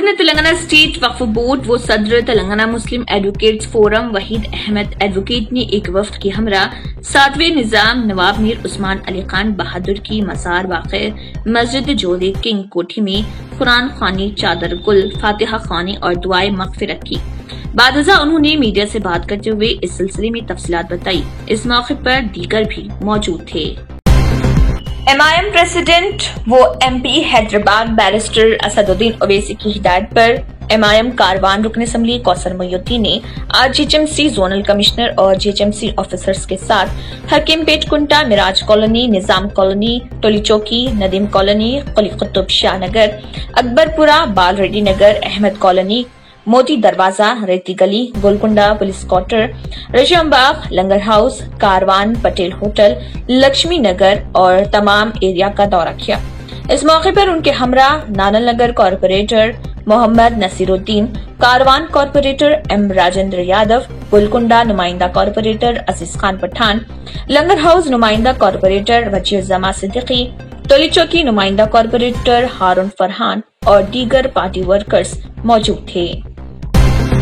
رکن تلنگانہ اسٹیٹ وقف بورڈ و صدر Telangana Muslim advocates forum Waheed Ahmed advocate نے ایک وفد کے ہمراہ 7ویں نظام نواب میر عثمان علی خان بہادر کی مزار واقع مسجد جودے کنگ کوٹھی میں قرآن خوانی، چادر گل، فاتحہ خوانی اور دعائے مغفرت کی۔ بعد ازاں انہوں نے میڈیا سے بات کرتے ہوئے اس سلسلے میں تفصیلات بتائی۔ اس موقع پر دیگر بھی موجود تھے۔ MIM پریزیڈنٹ و MP حیدرآباد بیرسٹر اسد الدین اویسی کی ہدایت پر MIM کاروان رکن اسمبلی کوثر محی الدین نے آج GHMC زونل کمشنر اور GHMC آفیسرز کے ساتھ حکیم پیٹ کنٹا، مراج کالونی، نظام کالونی، ٹولی چوکی، ندیم کالونی، قلی قطب شاہ نگر، اکبر پورہ، بال ریڈی نگر، احمد کالونی، موتی دروازہ، ریتی گلی، گولکنڈا پولیس کوارٹر، رشم باغ، لنگر ہاؤس، کاروان، پٹیل ہوٹل، لکشمی نگر اور تمام ایریا کا دورہ کیا۔ اس موقع پر ان کے ہمراہ نانل نگر کارپوریٹر محمد نصیر الدین، کاروان کارپوریٹر M راجندر یادو، گولکنڈا نمائندہ کارپوریٹر عزیز خان پٹھان، لنگر ہاؤس نمائندہ کارپوریٹر وجیہ الزما صدیقی، ٹولی چوکی نمائندہ کارپوریٹر ہارون فرحان اور دیگر پارٹی ورکرز موجود تھے۔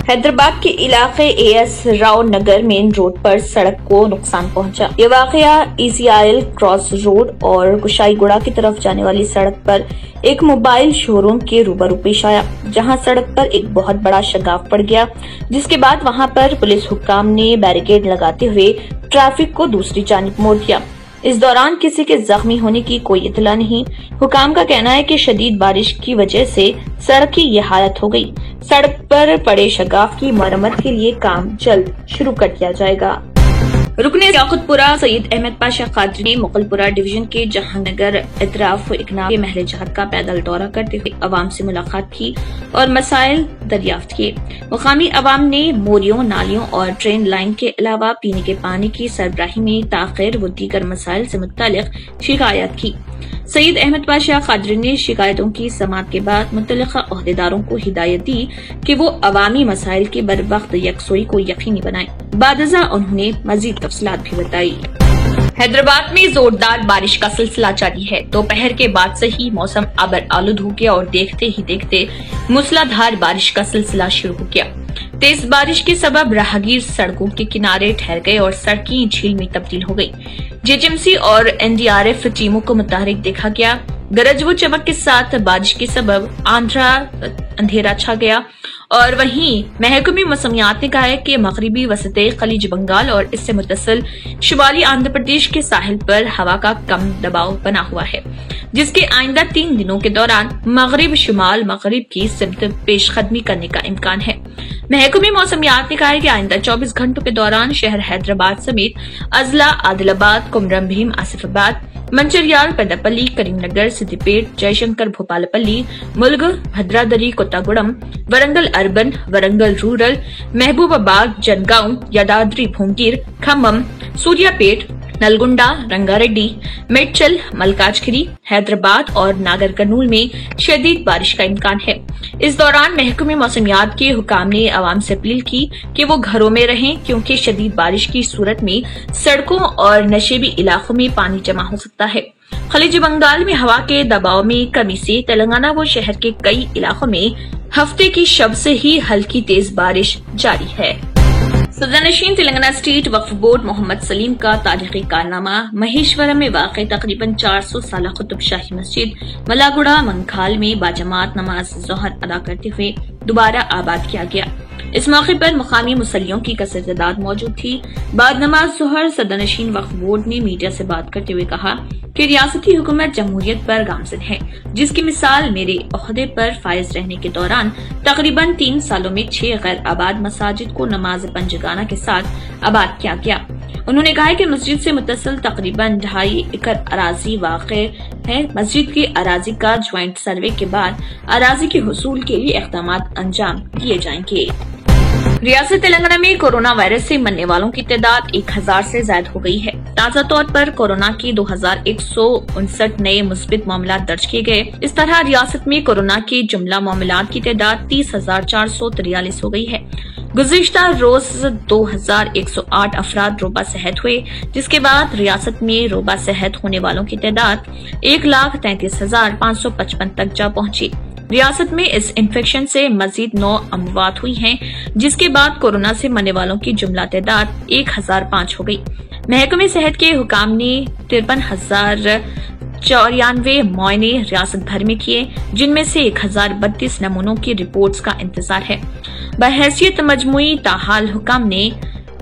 حیدرآباد کے علاقے AS Rao Nagar main road پر سڑک کو نقصان پہنچا۔ یہ واقعہ ECIL کراس روڈ اور کشائی گڑا کی طرف جانے والی سڑک پر ایک موبائل شو روم کے روبرو پیش آیا، جہاں سڑک پر ایک بہت بڑا شگاف پڑ گیا، جس کے بعد وہاں پر پولیس حکام نے بیریکیڈ لگاتے ہوئے ٹریفک کو دوسری جانب موڑ دیا۔ اس دوران کسی کے زخمی ہونے کی کوئی اطلاع نہیں۔ حکام کا کہنا ہے کہ شدید بارش کی وجہ سے سڑک کی یہ حالت ہو گئی۔ سڑک پر پڑے شگاف کی مرمت کے لیے کام جلد شروع کر دیا جائے گا۔ رکن یاقوت پورہ سید احمد پاشا قادری نے مغل پورہ ڈویژن کے جہاں نگر اطراف اکناف کے محل جہت کا پیدل دورہ کرتے ہوئے عوام سے ملاقات کی اور مسائل دریافت کیے۔ مقامی عوام نے موریوں، نالیوں اور ٹرین لائن کے علاوہ پینے کے پانی کی سربراہی میں تاخیر و دیگر مسائل سے متعلق شکایات کی۔ سید احمد پاشا قادری نے شکایتوں کی سماعت کے بعد متعلقہ عہدیداروں کو ہدایت دی کہ وہ عوامی مسائل کی بروقت یکسوئی کو یقینی بنائیں۔ بعد ازاں انہوں نے مزید تفصیلات بھی بتائی۔ حیدرآباد میں زوردار بارش کا سلسلہ جاری ہے۔ دوپہر کے بعد سے ہی موسم ابر آلود ہو گیا اور دیکھتے ہی دیکھتے موسلادھار بارش کا سلسلہ شروع ہو گیا۔ تیز بارش کے سبب راہگیر سڑکوں کے کنارے ٹھہر گئے اور سڑکیں جھیل میں تبدیل ہو گئی۔ GHMC اور NDRF ٹیموں کو متحرک دیکھا گیا۔ گرج و چمک کے ساتھ بارش کے سبب آندھرا اندھیرا چھا گیا اور وہیں محکمہ موسمیات نے کہا ہے کہ مغربی وسطی خلیج بنگال اور اس سے متصل شمالی آندھرا پردیش کے ساحل پر ہوا کا کم دباؤ بنا ہوا ہے، جس کے آئندہ 3 دنوں کے دوران مغرب شمال مغرب کی سمت پیش قدمی کرنے کا امکان ہے۔ محکمہ موسمیات نے کہا ہے کہ آئندہ 24 گھنٹوں کے دوران شہر حیدرآباد سمیت اضلاع عادل آباد، کمرم بھیم، آصف آباد، منچریال، پیداپلی، کریم نگر، سدی پیٹ، جے شنکر، بھوپال پلی، ملگ، بھدرادری، کوتاگوڑم، ورنگل اربن، ورنگل رورل، محبوب آباد، جنگاؤں، یادادری بھونگیر، کھمم، سوریا پیٹ، نلگنڈا، رنگا ریڈی، میڈچل، ملکاجگیری، حیدرآباد اور ناگر کرنول میں شدید بارش کا امکان ہے۔ اس دوران محکمہ موسمیات کے حکام نے عوام سے اپیل کی کہ وہ گھروں میں رہیں، کیونکہ شدید بارش کی صورت میں سڑکوں اور نشیبی علاقوں میں پانی جمع ہو سکتا ہے۔ خلیج بنگال میں ہوا کے دباؤ میں کمی سے تلنگانہ و شہر کے کئی علاقوں میں ہفتے کی شب سے ہی ہلکی تیز بارش جاری ہے۔ صدر نشین تلنگانہ اسٹیٹ وقف بورڈ محمد سلیم کا تاریخی کارنامہ مہیشورم میں واقع تقریباً 400 سالہ قطب شاہی مسجد ملاگوڑا منکھال میں باجماعت نماز ظہر ادا کرتے ہوئے دوبارہ آباد کیا گیا۔ اس موقع پر مقامی مصلیوں کی کثیر تعداد موجود تھی۔ بعد نماز ظہر صدر نشین وقف بورڈ نے میڈیا سے بات کرتے ہوئے کہا کہ ریاستی حکومت جمہوریت پر گامزن ہے، جس کی مثال میرے عہدے پر فائز رہنے کے دوران تقریباً 3 سالوں میں 6 غیر آباد مساجد کو نماز پنجگانہ کے ساتھ آباد کیا گیا۔ انہوں نے کہا کہ مسجد سے متصل تقریباً 2.5 ایکڑ اراضی واقع ہے۔ مسجد کی اراضی کا جوائنٹ سروے کے بعد اراضی کے حصول کے لیے اقدامات انجام دیے جائیں گے۔ ریاست تلنگانہ میں کورونا وائرس سے مرنے والوں کی تعداد 1000 سے زائد ہو گئی ہے۔ تازہ طور پر کورونا کی 2159 نئے مثبت معاملات درج کیے گئے۔ اس طرح ریاست میں کورونا کے جملہ معاملات کی تعداد 30,443 ہو گئی ہے۔ گزشتہ روز 2108 افراد روبہ صحت ہوئے، جس کے بعد ریاست میں روبہ صحت ہونے والوں کی تعداد 1,33,555 تک جا پہنچی۔ ریاست میں اس انفیکشن سے مزید 9 اموات ہوئی ہیں، جس کے بعد کورونا سے مرنے والوں کی جملہ تعداد 1005 ہو گئی۔ محکمہ صحت کے حکام نے 53,094 معائنے ریاست بھر میں کیے، جن میں سے 1032 نمونوں کی رپورٹس کا انتظار ہے۔ بحیثیت مجموعی تاحال حکام نے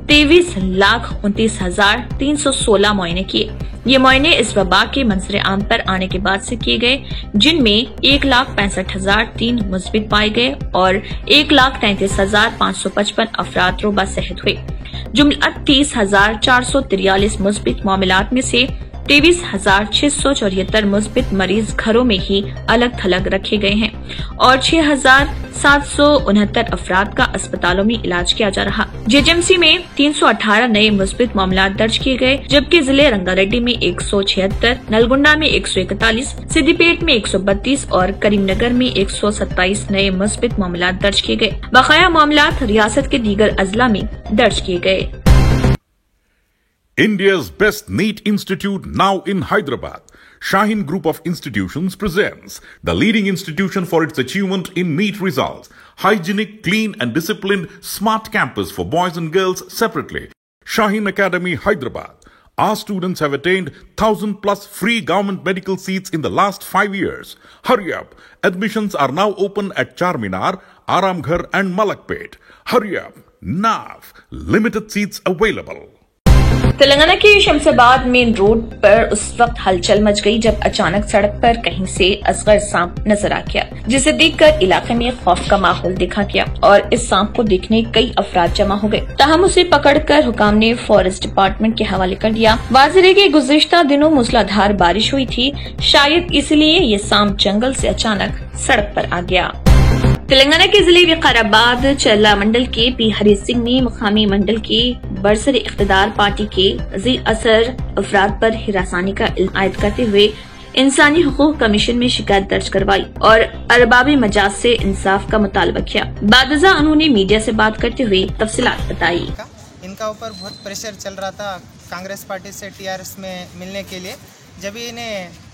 23,29,316 معائنے کیے۔ یہ معائنے اس وبا کے منظر عام پر آنے کے بعد سے کیے گئے، جن میں 1,65,003 مثبت پائے گئے اور 1,33,555 افراد روبہ صحت ہوئے۔ جملہ 30,443 مثبت معاملات میں سے 23,674 مثبت مریض گھروں میں ہی الگ تھلگ رکھے گئے ہیں اور 6,769 افراد کا اسپتالوں میں علاج کیا جا رہا۔ JHMC میں 318 نئے مثبت معاملات درج کیے گئے، جبکہ ضلع رنگا ریڈی میں 176، نلگنڈا میں 141، سدی پیٹ میں 132 اور کریم نگر میں 127 نئے مثبت معاملات درج کیے گئے۔ بقایا معاملات ریاست کے دیگر اضلاع میں درج کیے گئے۔ India's best NEET institute now in Hyderabad. Shaheen Group of Institutions presents the leading institution for its achievement in NEET results. Hygienic, clean and disciplined smart campus for boys and girls separately. Shaheen Academy, Hyderabad. Our students have attained 1,000 plus free government medical seats in the last 5 years. Hurry up. Admissions are now open at Charminar, Aramghar and Malakpet. Hurry up. Now. Limited seats available. Telangana کے شمس آباد مین road پر اس وقت ہلچل مچ گئی جب اچانک سڑک پر کہیں سے اصغر سانپ نظر آ گیا، جسے دیکھ کر علاقے میں خوف کا ماحول دیکھا گیا اور اس سانپ کو دیکھنے کئی افراد جمع ہو گئے۔ تاہم اسے پکڑ کر حکام نے فارسٹ ڈپارٹمنٹ کے حوالے کر دیا۔ واضح ہے کہ گزشتہ دنوں موسلادھار بارش ہوئی تھی، شاید اس لیے یہ سانپ جنگل سے اچانک سڑک پر آ گیا۔ تلنگانہ کے ضلع وقار آباد چرلا منڈل کے پی ہری سنگھ نے مقامی منڈل کی برسر اقتدار پارٹی کے ذی اثر افراد پر ہراسانی کا الزام عائد کرتے ہوئے انسانی حقوق کمیشن میں شکایت درج کروائی اور ارباب مجاز سے انصاف کا مطالبہ کیا۔ بعد ازاں انہوں نے میڈیا سے بات کرتے ہوئے تفصیلات بتائی۔ ان کا اوپر بہت پریشر چل رہا تھا کانگریس پارٹی سے TRS میں ملنے کے لیے، جب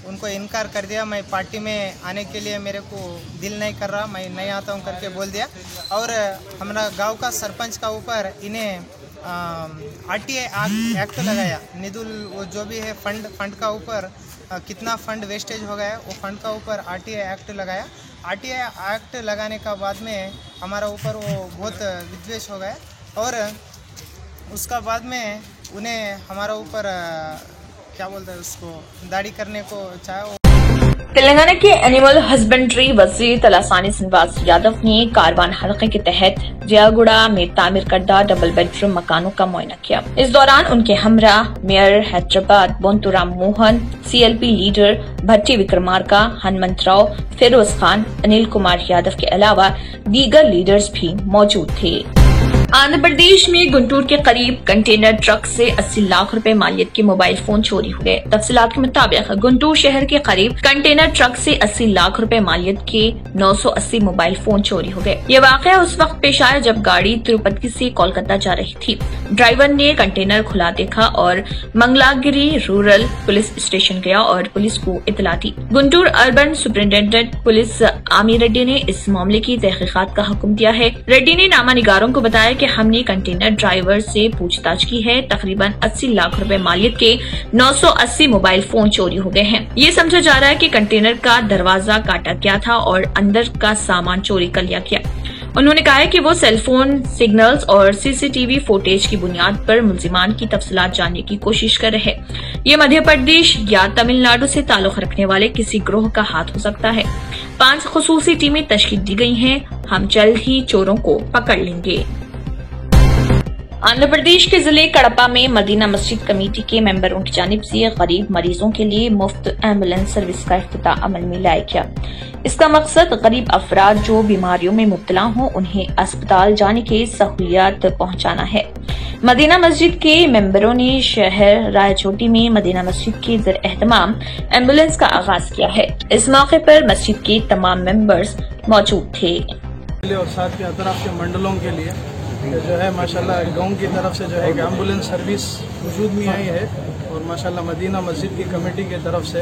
ان کو انکار کر دیا، میں پارٹی میں آنے کے لیے میرے کو دل نہیں کر رہا، میں نہیں آتا ہوں کر کے بول دیا، اور ہمارا گاؤں کا سرپنچ کا اوپر انہیں RTI ایکٹ لگایا، وہ جو بھی ہے فنڈ کا اوپر کتنا فنڈ ویسٹیج ہو گیا، وہ فنڈ کا اوپر RTI ایکٹ لگایا۔ RTI ایکٹ لگانے کا بعد میں ہمارا اوپر وہ بہت ودویش ہو گیا، اور اس کا بعد میں انہیں ہمارا اوپر کیا بولتے ہیں اس کو داڑھی کرنے کو چاہے۔ تلنگانہ کے اینیمل ہسبینڈری وزیر تلاسانی سنواس یادو نے کاروان حلقے کے تحت جیاگوڑا میں تعمیر کردہ ڈبل بیڈ روم مکانوں کا معائنہ کیا۔ اس دوران ان کے ہمراہ mayor Hyderabad Bonthu Ram Mohan, CLP leader Bhatti Vikramarka, Hanumantha Rao, Feroz Khan, Anil Kumar Yadav کے علاوہ دیگر لیڈرز بھی موجود تھے۔ آندھرا پردیش میں گنٹور کے قریب کنٹینر ٹرک سے 80 لاکھ روپے مالیت کے موبائل فون چوری ہوئے۔ تفصیلات کے مطابق گنٹور شہر کے قریب کنٹینر ٹرک سے 80 لاکھ روپے مالیت کے 980 موبائل فون چوری ہو گئے۔ یہ واقعہ اس وقت پیش آیا جب گاڑی تروپتی سے کولکتہ جا رہی تھی۔ ڈرائیور نے کنٹینر کھلا دیکھا اور منگلاگیری رورل پولیس اسٹیشن گیا اور پولیس کو اطلاع دی۔ Guntur urban superintendent police Ammi Reddy نے اس معاملے کی تحقیقات کا حکم دیا ہے۔ ریڈی نے نامہ نگاروں کو بتایا کہ ہم نے کنٹینر ڈرائیور سے پوچھ تاچھ کی ہے، تقریباً 80 لاکھ روپے مالیت کے 980 موبائل فون چوری ہو گئے ہیں۔ یہ سمجھا جا رہا ہے کہ کنٹینر کا دروازہ کاٹا گیا تھا اور اندر کا سامان چوری کر لیا گیا۔ انہوں نے کہا کہ وہ سیل فون سگنلز اور CCTV فوٹیج کی بنیاد پر ملزمان کی تفصیلات جاننے کی کوشش کر رہے۔ یہ مدھیہ پردیش یا تمل ناڈو سے تعلق رکھنے والے کسی گروہ کا ہاتھ ہو سکتا ہے۔ 5 خصوصی ٹیمیں تشکیل دی گئی ہیں، ہم جلد ہی چوروں کو پکڑ لیں گے۔ آندھرا پردیش کے ضلع کڑپا میں مدینہ مسجد کمیٹی کے ممبروں کی جانب سے غریب مریضوں کے لیے مفت ایمبولینس سروس کا افتتاح عمل میں لایا گیا۔ اس کا مقصد غریب افراد جو بیماریوں میں مبتلا ہوں انہیں اسپتال جانے کی سہولیات پہنچانا ہے۔ مدینہ مسجد کے ممبروں نے شہر رائے چوٹی میں مدینہ مسجد کے زیر اہتمام ایمبولینس کا آغاز کیا ہے۔ اس موقع پر مسجد کے تمام ممبرز موجود تھے۔ اور ساتھ کے اطراف کے منڈلوں کے لیے جو ہے ماشاءاللہ گاؤں کی طرف سے جو ہے ایمبولینس سروس وجود میں آئی ہے، اور ماشاءاللہ مدینہ مسجد کی کمیٹی کی طرف سے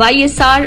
YSR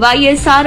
YSR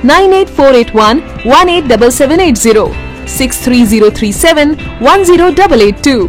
98481 187780, 63037 10882।